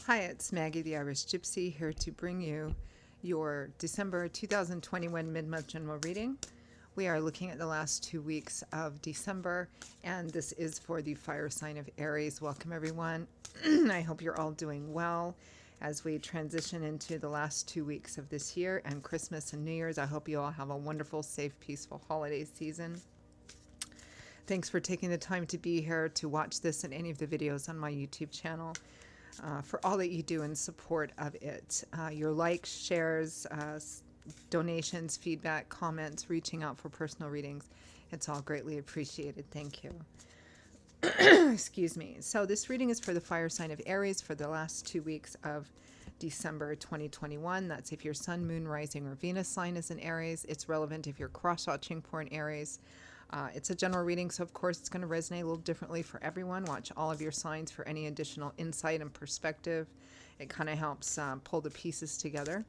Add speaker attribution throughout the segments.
Speaker 1: Hi, it's Maggie the Irish Gypsy here to bring you your December 2021 mid-month general reading. We are looking at the last 2 weeks of December, and this is for the fire sign of Aries. Welcome, everyone. I hope you're all doing well as we transition into the last 2 weeks of this year and Christmas and New Year's. I hope you all have a wonderful, safe, peaceful holiday season. Thanks for taking the time to be here to watch this and any of the videos on my YouTube channel. For all that you do in support of it. Your likes, shares, donations, feedback, comments, reaching out for personal readings. It's all greatly appreciated. Thank you. Excuse me. So this reading is for the fire sign of Aries for the last 2 weeks of December 2021. That's if your sun, moon, rising, or Venus sign is in Aries. It's relevant if you're cross-watching for an Aries. It's a general reading, so of course it's going to resonate a little differently for everyone. Watch all of your signs for any additional insight and perspective. It kind of helps pull the pieces together.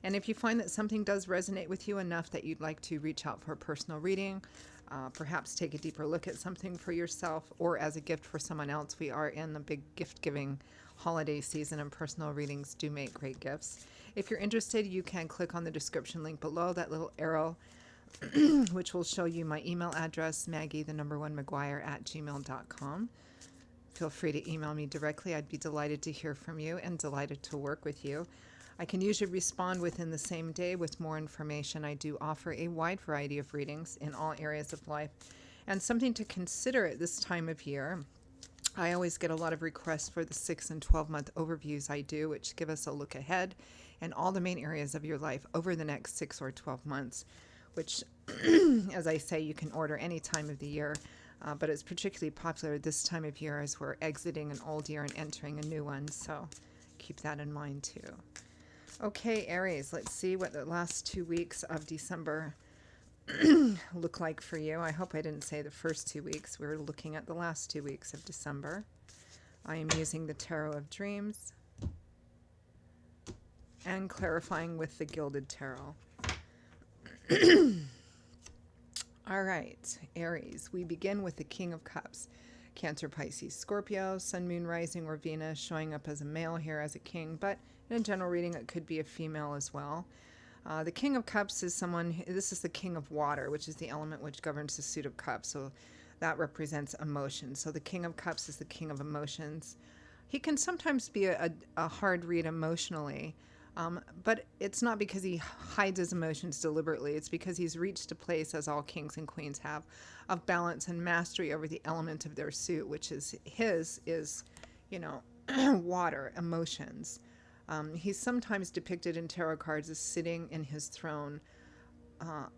Speaker 1: And if you find that something does resonate with you enough that you'd like to reach out for a personal reading, perhaps take a deeper look at something for yourself or as a gift for someone else. We are in the big gift-giving holiday season, and personal readings do make great gifts. If you're interested, you can click on the description link below, that little arrow, which will show you my email address, Maggie1McGuire@gmail.com. Feel free to email me directly. I'd be delighted to hear from you and delighted to work with you. I can usually respond within the same day with more information. I do offer a wide variety of readings in all areas of life. And something to consider at this time of year, I always get a lot of requests for the 6 and 12-month overviews I do, which give us a look ahead in all the main areas of your life over the next 6 or 12 months, which, as I say, you can order any time of the year, but it's particularly popular this time of year as we're exiting an old year and entering a new one, so keep that in mind too. Okay, Aries, let's see what the last 2 weeks of December look like for you. I hope I didn't say the first 2 weeks. We're looking at the last 2 weeks of December. I am using the Tarot of Dreams and clarifying with the Gilded Tarot. All right, Aries, we begin with the King of Cups. Cancer, Pisces, Scorpio, Sun, Moon, Rising, or Venus showing up as a male here as a king, but in a general reading it could be a female as well. The King of Cups is someone, this is the King of Water, which is the element which governs the suit of cups, so that represents emotion. So the King of Cups is the king of emotions. He can sometimes be a hard read emotionally, but it's not because he hides his emotions deliberately. It's because he's reached a place, as all kings and queens have, of balance and mastery over the element of their suit, which is water, emotions. He's sometimes depicted in tarot cards as sitting in his throne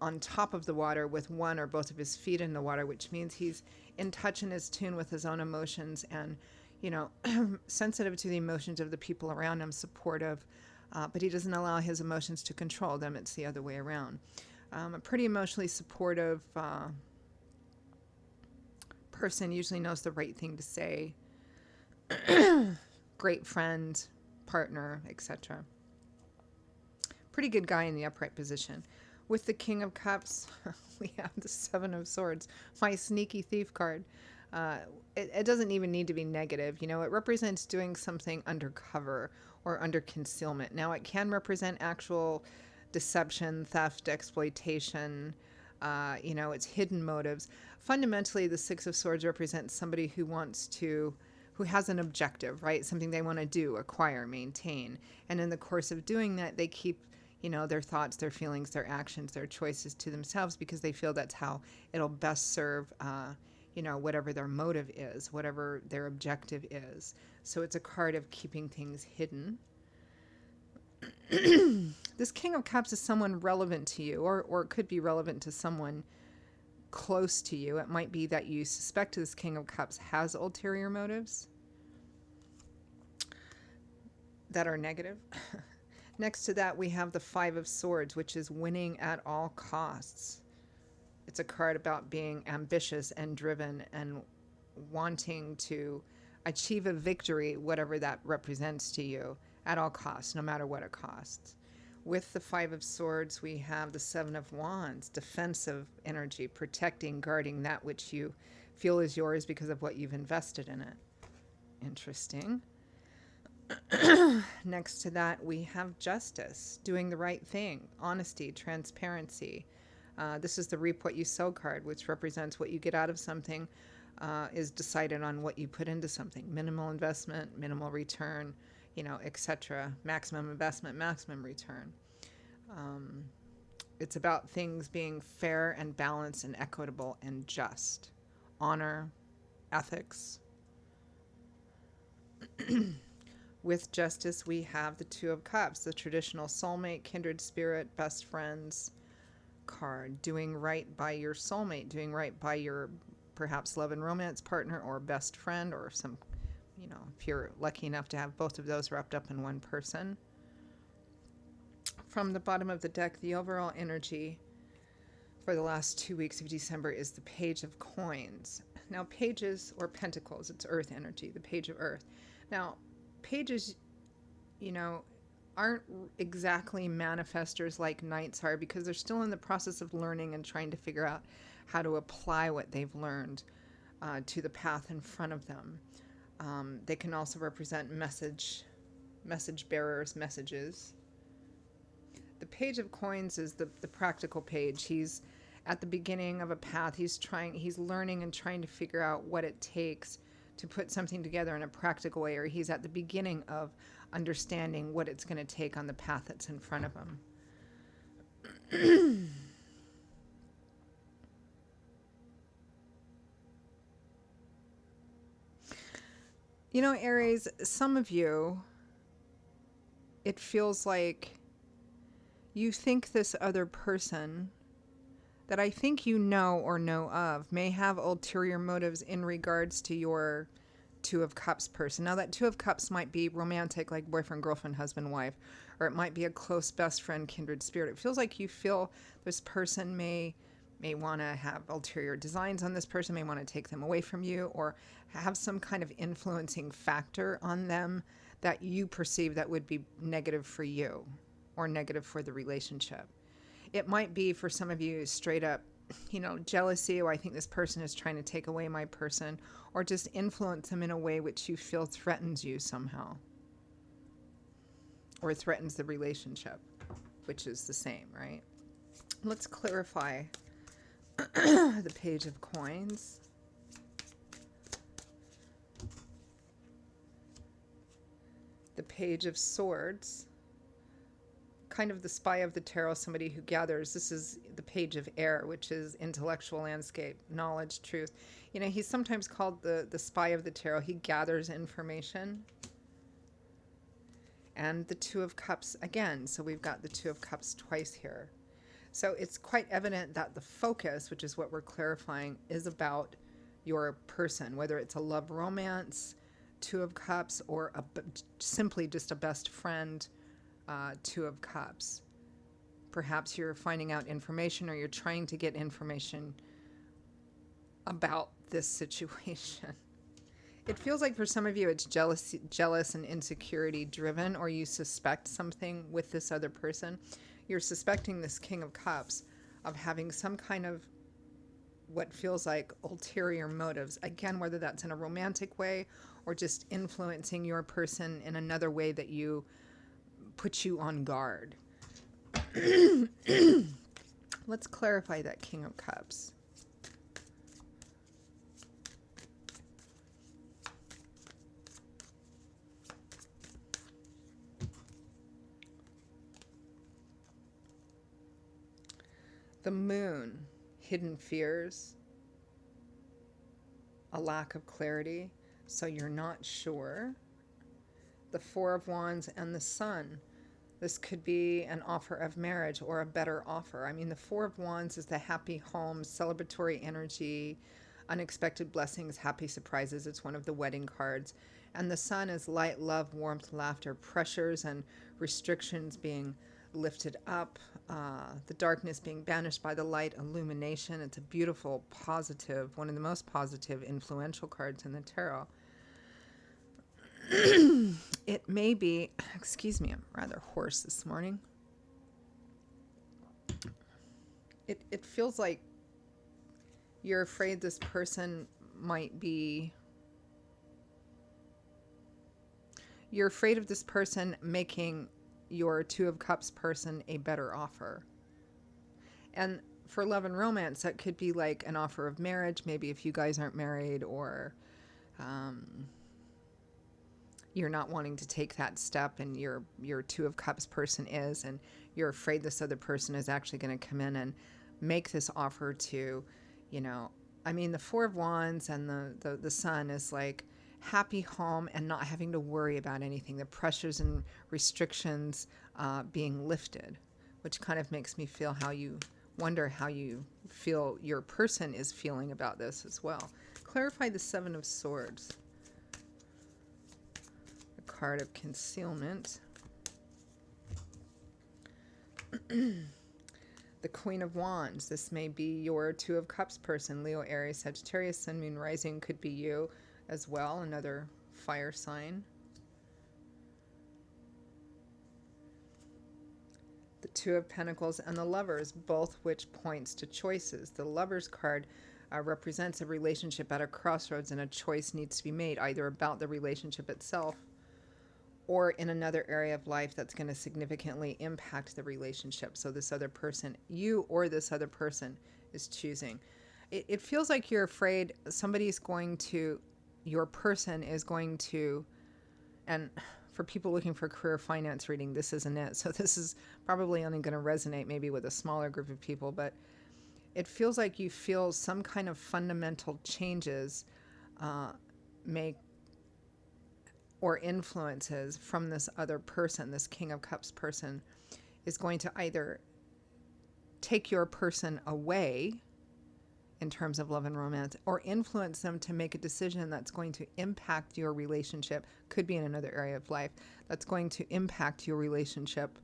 Speaker 1: on top of the water with one or both of his feet in the water, which means he's in touch and is tuned with his own emotions and, sensitive to the emotions of the people around him, supportive, but he doesn't allow his emotions to control them. It's the other way around. A pretty emotionally supportive person usually knows the right thing to say. Great friend, partner, etc. Pretty good guy in the upright position. With the King of Cups, we have the Seven of Swords, my sneaky thief card. It doesn't even need to be negative. It represents doing something undercover or under concealment. Now, it can represent actual deception, theft, exploitation, it's hidden motives. Fundamentally, the Six of Swords represents somebody who has an objective, right? Something they want to do, acquire, maintain. And in the course of doing that, they keep, their thoughts, their feelings, their actions, their choices to themselves because they feel that's how it'll best serve, whatever their motive is, whatever their objective is. So it's a card of keeping things hidden. This King of Cups is someone relevant to you, or it could be relevant to someone close to you. It might be that you suspect this King of Cups has ulterior motives that are negative. Next to that, we have the Five of Swords, which is winning at all costs. It's a card about being ambitious and driven and wanting to achieve a victory, whatever that represents to you, at all costs, no matter what it costs. With the Five of Swords, we have the Seven of Wands, defensive energy, protecting, guarding that which you feel is yours because of what you've invested in it. Interesting. Next to that, we have justice, doing the right thing, honesty, transparency. This is the reap what you sow card, which represents what you get out of something is decided on what you put into something. Minimal investment, minimal return, etc. Maximum investment, maximum return. Um, it's about things being fair and balanced and equitable and just. Honor, ethics. With justice, we have the Two of Cups, the traditional soulmate, kindred spirit, best friends card. Doing right by your soulmate, doing right by your perhaps love and romance partner or best friend, or some, if you're lucky enough to have both of those wrapped up in one person. From the bottom of the deck, the overall energy for the last 2 weeks of December is the Page of Coins. Now, pages or pentacles, it's earth energy, the Page of Earth. Now, pages, aren't exactly manifestors like knights are, because they're still in the process of learning and trying to figure out how to apply what they've learned to the path in front of them. They can also represent message bearers, messages. The Page of Coins is the practical page. He's at the beginning of a path. He's learning and trying to figure out what it takes to put something together in a practical way, or he's at the beginning of understanding what it's going to take on the path that's in front of him. Aries, some of you, it feels like you think this other person that I think you know or know of may have ulterior motives in regards to your Two of Cups person. Now, that Two of Cups might be romantic, like boyfriend, girlfriend, husband, wife, or it might be a close best friend, kindred spirit. It feels like you feel this person may want to have ulterior designs on this person, may want to take them away from you, or have some kind of influencing factor on them that you perceive that would be negative for you or negative for the relationship. It might be for some of you straight up, jealousy, or I think this person is trying to take away my person, or just influence them in a way which you feel threatens you somehow, or threatens the relationship, which is the same, right? Let's clarify the Page of Coins. The Page of Swords. Kind of the Spy of the Tarot, somebody who gathers. This is the Page of Air, which is intellectual landscape, knowledge, truth. He's sometimes called the Spy of the Tarot. He gathers information. And the Two of Cups again. So we've got the Two of Cups twice here. So it's quite evident that the focus, which is what we're clarifying, is about your person, whether it's a love romance, Two of Cups, or simply just a best friend, Two of Cups. Perhaps you're finding out information, or you're trying to get information about this situation. It feels like for some of you it's jealous and insecurity driven, or you suspect something with this other person. You're suspecting this King of Cups of having some kind of what feels like ulterior motives. Again, whether that's in a romantic way or just influencing your person in another way that put you on guard. Let's clarify that King of Cups. The Moon, hidden fears, a lack of clarity, so you're not sure. The Four of Wands and the Sun. This could be an offer of marriage or a better offer. I mean, the Four of Wands is the happy home, celebratory energy, unexpected blessings, happy surprises. It's one of the wedding cards. And the Sun is light, love, warmth, laughter, pressures and restrictions being lifted up, the darkness being banished by the light, illumination. It's a beautiful, positive, one of the most positive, influential cards in the tarot. It may be, excuse me, I'm rather hoarse this morning. It feels like you're afraid this person might be, you're afraid of this person making your Two of Cups person a better offer. And for love and romance, that could be like an offer of marriage, maybe if you guys aren't married, or you're not wanting to take that step and your Two of Cups person is, and you're afraid this other person is actually going to come in and make this offer to, I mean, the Four of Wands and the Sun is like happy home and not having to worry about anything, the pressures and restrictions being lifted, which kind of makes me wonder how you feel your person is feeling about this as well. Clarify the Seven of Swords. The card of concealment. The Queen of Wands. This may be your Two of Cups person. Leo, Aries, Sagittarius, Sun, Moon, Rising could be you as well. Another fire sign. The Two of Pentacles and the Lovers, both which points to choices. The Lovers card represents a relationship at a crossroads, and a choice needs to be made, either about the relationship itself or in another area of life that's going to significantly impact the relationship. So this other person, you or this other person, is choosing. It feels like you're afraid your person is going to, and for people looking for career finance reading, this isn't it. So this is probably only going to resonate maybe with a smaller group of people, but it feels like you feel some kind of fundamental changes or influences from this other person, this King of Cups person, is going to either take your person away in terms of love and romance, or influence them to make a decision that's going to impact your relationship, could be in another area of life, that's going to impact your relationship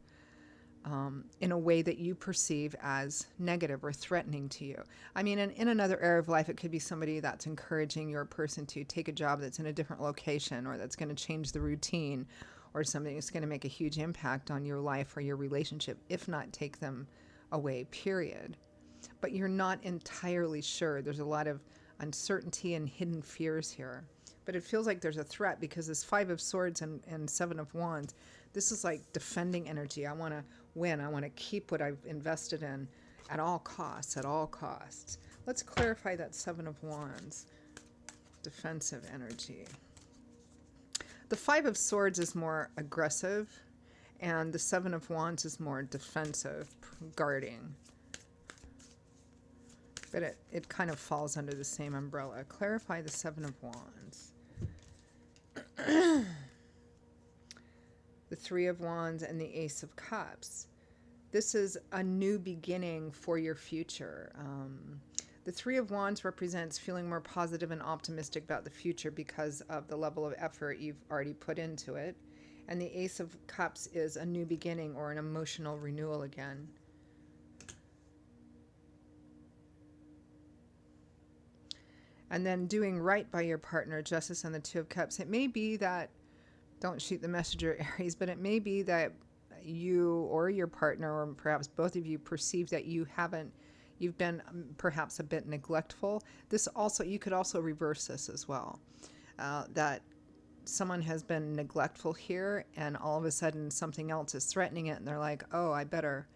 Speaker 1: in a way that you perceive as negative or threatening to you. I mean, in another area of life, it could be somebody that's encouraging your person to take a job that's in a different location, or that's going to change the routine, or something that's going to make a huge impact on your life or your relationship, if not take them away, period. But you're not entirely sure. There's a lot of uncertainty and hidden fears here. But it feels like there's a threat, because this Five of Swords and Seven of Wands, this is like defending energy. I want to win. I want to keep what I've invested in at all costs, at all costs. Let's clarify that Seven of Wands. Defensive energy. The Five of Swords is more aggressive, and the Seven of Wands is more defensive, guarding. But it kind of falls under the same umbrella. Clarify the Seven of Wands. The Three of Wands and the Ace of Cups. This is a new beginning for your future. The Three of Wands represents feeling more positive and optimistic about the future because of the level of effort you've already put into it. And the Ace of Cups is a new beginning or an emotional renewal again. And then doing right by your partner, Justice and the Two of Cups. It may be that, don't shoot the messenger, Aries, but it may be that you or your partner, or perhaps both of you, perceive that you've been perhaps a bit neglectful. You could also reverse this as well. That someone has been neglectful here, and all of a sudden something else is threatening it, and they're like, oh, I better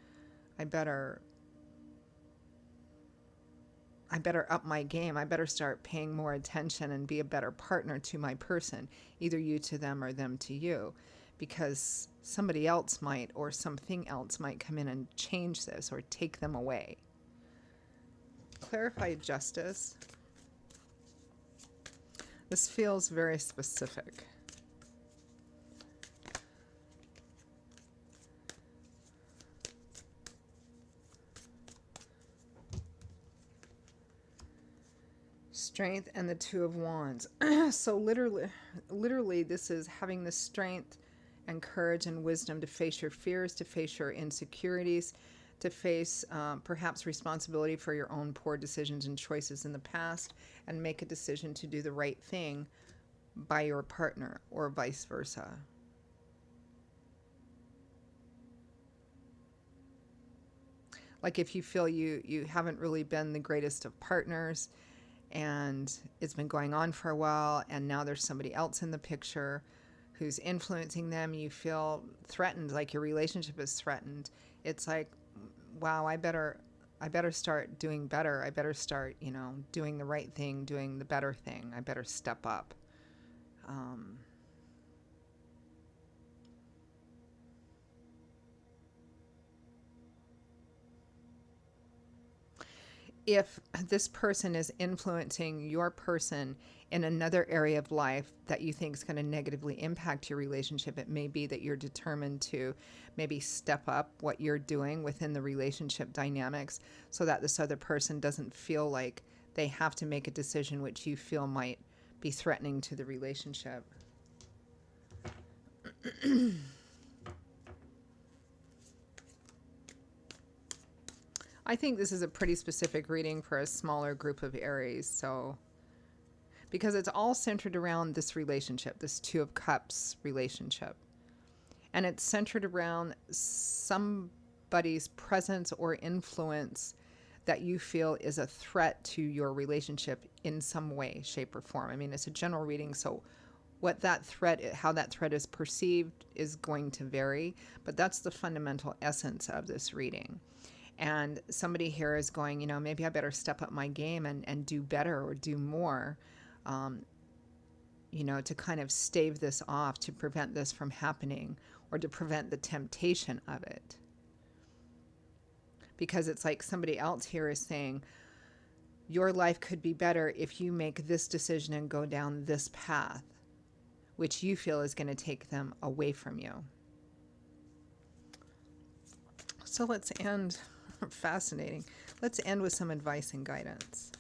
Speaker 1: up my game. I better start paying more attention and be a better partner to my person, either you to them or them to you, because somebody else might, or something else might come in and change this or take them away. Clarify Justice. This feels very specific. Strength and the Two of Wands. So literally this is having the strength and courage and wisdom to face your fears, to face your insecurities, to face perhaps responsibility for your own poor decisions and choices in the past, and make a decision to do the right thing by your partner, or vice versa. Like if you feel you haven't really been the greatest of partners, and it's been going on for a while, and now there's somebody else in the picture who's influencing them, you feel threatened, like your relationship is threatened. It's like, wow, I better start doing better. I better start, doing the right thing, doing the better thing. I better step up. If this person is influencing your person in another area of life that you think is going to negatively impact your relationship, it may be that you're determined to maybe step up what you're doing within the relationship dynamics so that this other person doesn't feel like they have to make a decision which you feel might be threatening to the relationship. I think this is a pretty specific reading for a smaller group of Aries, so because it's all centered around this relationship, this Two of Cups relationship. And it's centered around somebody's presence or influence that you feel is a threat to your relationship in some way, shape, or form. I mean, it's a general reading, so how that threat is perceived is going to vary, but that's the fundamental essence of this reading. And somebody here is going, maybe I better step up my game and do better or do more, to kind of stave this off, to prevent this from happening or to prevent the temptation of it. Because it's like somebody else here is saying, your life could be better if you make this decision and go down this path, which you feel is going to take them away from you. So let's end. Fascinating. Let's end with some advice and guidance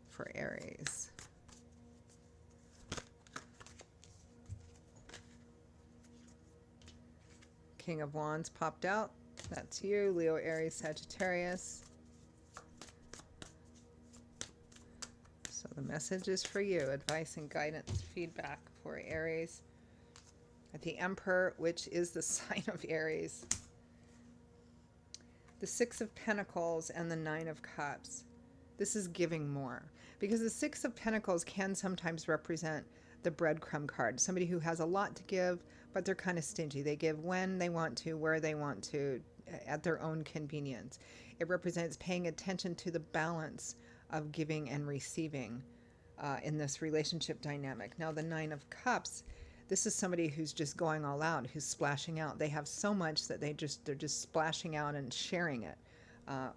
Speaker 1: for Aries. King of Wands popped out. That's you, Leo, Aries, Sagittarius. So the message is for you. Advice and guidance, feedback for Aries. At the Emperor, which is the sign of Aries. The Six of Pentacles and the Nine of Cups. This is giving more. Because the Six of Pentacles can sometimes represent the breadcrumb card. Somebody who has a lot to give, but they're kind of stingy. They give when they want to, where they want to, at their own convenience. It represents paying attention to the balance of giving and receiving in this relationship dynamic. Now, the Nine of Cups, this is somebody who's just going all out, who's splashing out. They have so much that they're just splashing out and sharing it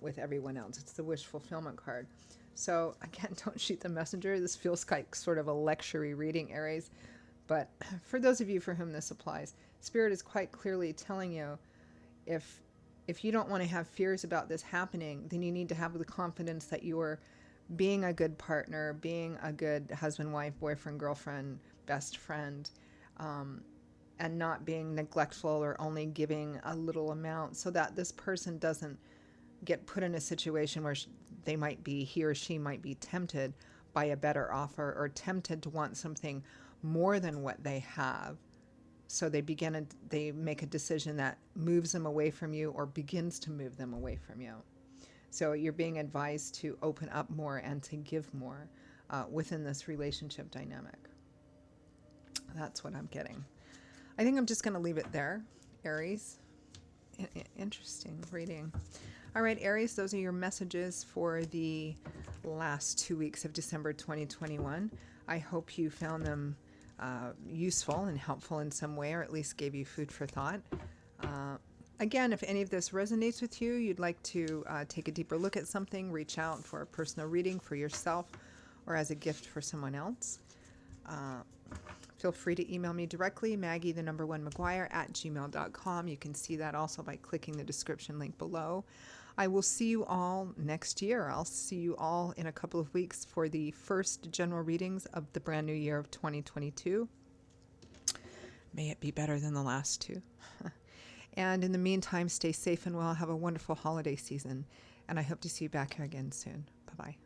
Speaker 1: with everyone else. It's the wish fulfillment card. So again, don't shoot the messenger. This feels like sort of a lecture-y reading, Aries. But for those of you for whom this applies, Spirit is quite clearly telling you, if you don't want to have fears about this happening, then you need to have the confidence that you're being a good partner, being a good husband, wife, boyfriend, girlfriend, best friend, and not being neglectful or only giving a little amount, so that this person doesn't get put in a situation where he or she might be tempted by a better offer or tempted to want something more than what they have. So they make a decision that moves them away from you or begins to move them away from you. So you're being advised to open up more and to give more within this relationship dynamic. That's what I'm getting. I think I'm just going to leave it there, Aries. Interesting reading. All right, Aries, those are your messages for the last 2 weeks of December 2021. I hope you found them useful and helpful in some way, or at least gave you food for thought. Again, if any of this resonates with you, you'd like to take a deeper look at something, reach out for a personal reading for yourself or as a gift for someone else. Feel free to email me directly, Maggie1McGuire@gmail.com. You can see that also by clicking the description link below. I will see you all next year. I'll see you all in a couple of weeks for the first general readings of the brand new year of 2022. May it be better than the last two. And in the meantime, stay safe and well. Have a wonderful holiday season. And I hope to see you back here again soon. Bye-bye.